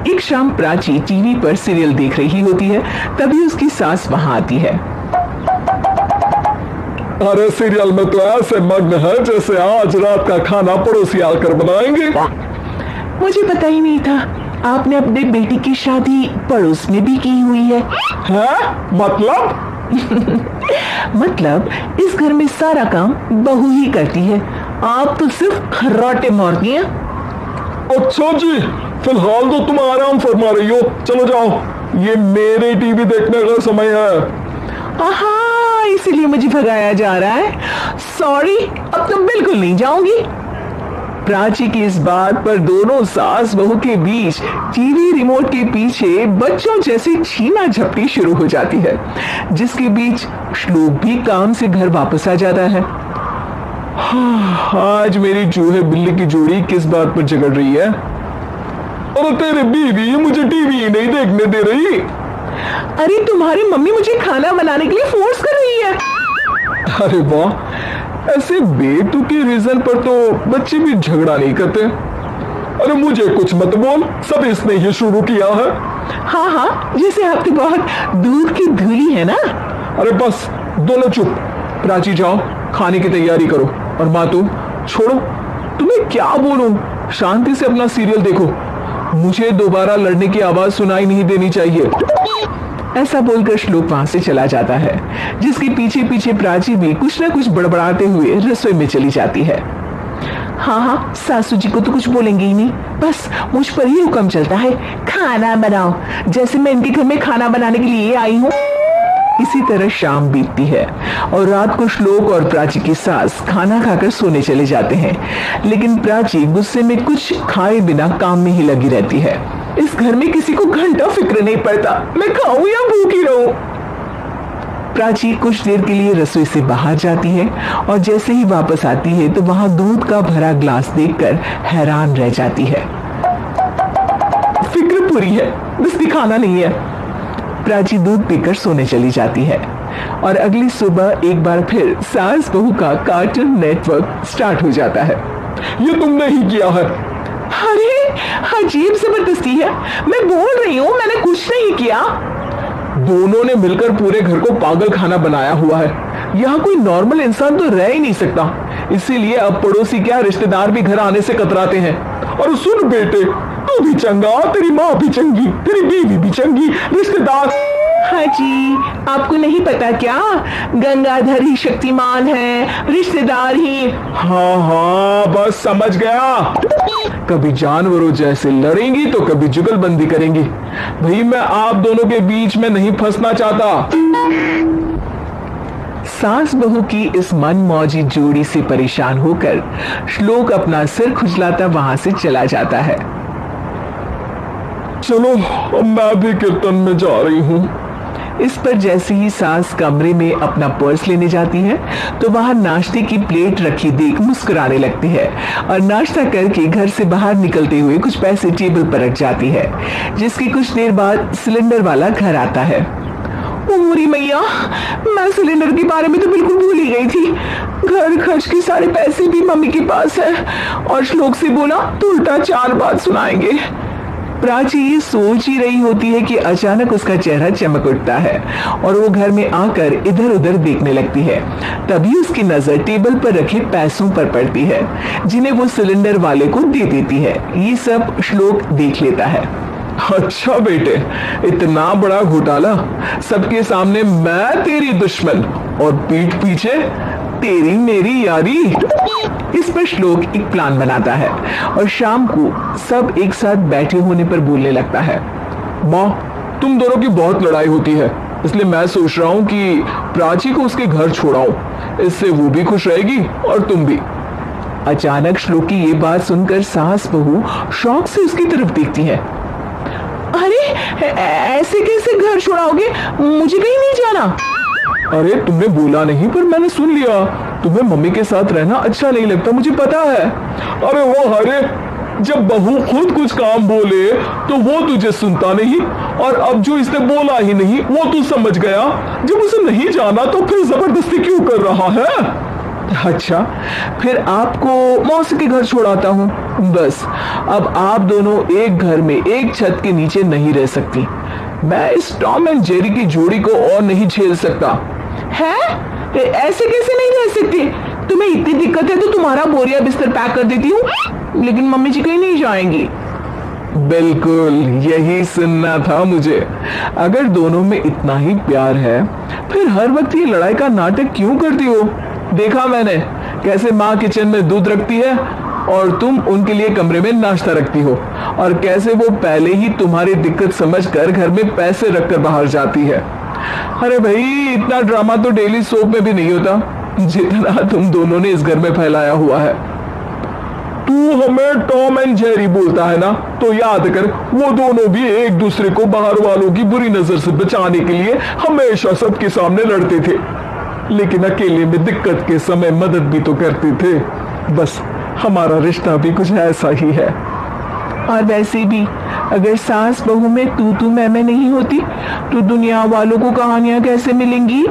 एक शाम प्राची टीवी पर सीरियल देख रही होती है, तभी उसकी सास वहां आती है। अरे सीरियल में तो ऐसे मग्न है जैसे आज रात का खाना पड़ोसी आकर बनाएंगे। मुझे पता ही नहीं था आपने अपने बेटी की शादी पड़ोस में भी की हुई है। मतलब? मतलब इस घर में सारा काम बहू ही करती है, आप तो सिर्फ खर्राटे मारती हैं। अच्छा जी, फिलहाल तो तुम आराम फरमा रही हो, चलो जाओ, ये मेरे टीवी देखने का समय है। हाँ, इसीलिए मुझे भगाया जा रहा है। सॉरी, अब तुम बिल्कुल नहीं जाओगी। प्राची की इस बात पर दोनों सास बहू के बीच टीवी रिमोट के पीछे बच्चों जैसी छीना झपटी शुरू हो जाती है, जिसके बीच श्लोक भी काम से घर वापस आ जाता है। आज मेरी चूहे बिल्ली की जोड़ी किस बात पर झगड़ रही है? अरे तेरी बीवी मुझे टीवी ही नहीं देखने दे रही। अरे तुम्हारी मम्मी मुझे खाना बनाने के लिए फोर्स कर रही है। अरे वाह, ऐसे बेतुके रीजन पर तो बच्चे भी झगड़ा नहीं करते। अरे मुझे कुछ मत बोल, सब इसने ही शुरू किया है। हाँ, जैसे आपकी बहुत दूध की धूली है ना। अरे बस दोनों चुप, प्राची जाओ खाने की तैयारी करो, और माँ तुम छोड़ो, तुम्हें क्या बोलूं, शांति से अपना सीरियल देखो, मुझे दोबारा लड़ने की आवाज सुनाई नहीं देनी चाहिए। ऐसा बोलकर श्लोक वहां से चला जाता है, जिसके पीछे पीछे प्राची भी कुछ न कुछ बड़बड़ाते हुए रसोई में चली जाती है। हाँ, सासू जी को तो कुछ बोलेंगे ही नहीं, बस मुझ पर ही हुक्म चलता है, खाना बनाओ, जैसे मैं इनके घर में खाना बनाने के लिए आई हूँ। इसी तरह शाम बीतती है और रात को श्लोक और प्राची की सास खाना खाकर सोने चले जाते हैं, लेकिन प्राची गुस्से में कुछ खाए बिना काम में ही लगी रहती है। इस घर में किसी को घंटा फिक्र नहीं पड़ता, मैं खाऊं या भूखी रहूं। प्राची कुछ देर के लिए रसोई से बाहर जाती है और जैसे ही वापस आती है तो वहां दूध का भरा ग्लास देखकर हैरान रह जाती है। फिक्र पूरी है, बस दिखाना नहीं है। प्राची दूध पीकर सोने चली जाती है और अगली सुबह एक बार फिर सास बहू का कार्टून नेटवर्क स्टार्ट हो जाता है। ये तुमने ही किया है। अरे अजीब जबरदस्ती है, मैं बोल रही हूँ मैंने कुछ नहीं किया। दोनों ने मिलकर पूरे घर को पागल खाना बनाया हुआ है, यहाँ कोई नॉर्मल इंसान तो रह ही नहीं सकता, इसीलिए अब पड़ोसी क्या रिश्तेदार भी घर आने से कतराते हैं। और सुन बेटे, तू भी चंगा, तेरी माँ भी चंगी, तेरी बीवी भी चंगी, रिश्तेदार। हाँ जी, आपको नहीं पता क्या, गंगाधर ही शक्तिमान है, रिश्तेदार ही। हाँ, बस समझ गया। कभी जानवरों जैसे लड़ेंगी तो कभी जुगलबंदी करेंगी। भाई मैं आप दोनों के बीच में नहीं फंसना चाहता। सास बहू की इस मनमौजी जोड़ी से परेशान होकर श्लोक अपना सिर खुजलाता वहां से चला जाता है। चलो अब मैं भी कीर्तन में जा रही हूँ। इस पर जैसे ही सास कमरे में अपना पर्स लेने जाती है तो वहां नाश्ते की प्लेट रखी देख मुस्कुराने लगती है और नाश्ता करके घर से बाहर निकलते हुए कुछ पैसे टेबल पर रख जाती है, जिसकी कुछ देर बाद सिलेंडर वाला घर आता है। ओरी मैया, मैं सिलेंडर के बारे में तो बिल्कुल भूल ही गई थी। घर खर्च के सारे पैसे भी मम्मी के पास है और श्लोक से बोला तो उल्टा 4 बात सुनाएंगे। प्राची ये सोच ही रही होती है कि अचानक उसका चेहरा चमक उठता है और वो घर में आकर इधर उधर देखने लगती है। तभी उसकी नजर टेबल पर रखे पैसों पर पड़ती है, जिन्हें वो सिलेंडर वाले को दे देती है। ये सब श्लोक देख लेता है। अच्छा बेटे, इतना बड़ा घोटाला, सबके सामने मैं तेरी दुश्मन और पीठ पीछे तेरी मेरी यारी। इस पर श्लोक एक प्लान बनाता है और शाम को सब एक साथ बैठे होने पर बोलने लगता है। माँ, तुम दोनों की बहुत लड़ाई होती है, इसलिए मैं सोच रहा हूँ कि प्राची को उसके घर छोड़ाऊं, इससे वो भी खुश रहेगी और तुम भी। अचानक श्लोक की ये बात सुनकर सास बहू शौक से उसकी तरफ देखती है। अरे ऐसे कैसे घर छोड़ाओगे, मुझे कहीं नहीं जाना। अरे तुमने बोला नहीं पर मैंने सुन लिया, तुम्हें मम्मी के साथ रहना अच्छा नहीं लगता, मुझे पता है। अरे वो हरे, जब बहू खुद कुछ काम बोले तो वो तुझे सुनता नहीं, और अब जो इसने बोला ही नहीं वो तू समझ गया। जब उसे नहीं जाना तो फिर जबरदस्ती क्यों कर रहा है? अच्छा, फिर आपको मौसी के घर छोड़ाता हूँ। बस अब आप दोनों एक घर में एक छत के नीचे नहीं रह सकती। मैं इस टॉम एंड जेरी की जोड़ी को और नहीं झेल सकता। है? ऐसे कैसे नहीं रह सकते? तुम्हें इतनी दिक्कत है तो तुम्हारा बोरिया बिस्तर पैक कर देती हूँ, लेकिन मम्मी जी कहीं नहीं जाएंगी। बिल्कुल यही सुनना था मुझे। अगर दोनों में इतना ही प्यार है फिर हर वक्त ये लड़ाई का नाटक क्यों करती हो? देखा मैंने कैसे माँ किचन में दूध रखती है और तुम उनके लिए कमरे में नाश्ता रखती हो, और कैसे वो पहले ही तुम्हारी दिक्कत समझकर घर में पैसे रखकर बाहर जाती है। अरे भाई, इतना ड्रामा तो डेली सोप में भी नहीं होता जितना तुम दोनों ने इस घर में फैलाया हुआ है। तू हमें टॉम एंड जेरी बोलता है ना, तो याद कर वो दोनों भी एक दूसरे को बाहर वालों की बुरी नजर से बचाने के लिए हमेशा सबके सामने लड़ते थे, लेकिन अकेले में दिक्कत के समय मदद भी तो करते थे। बस हमारा रिश्ता भी कुछ ऐसा ही है। और वैसे भी अगर सास बहू में तू मैं नहीं होती तो दुनिया वालों को कहानियां कैसे मिलेंगी?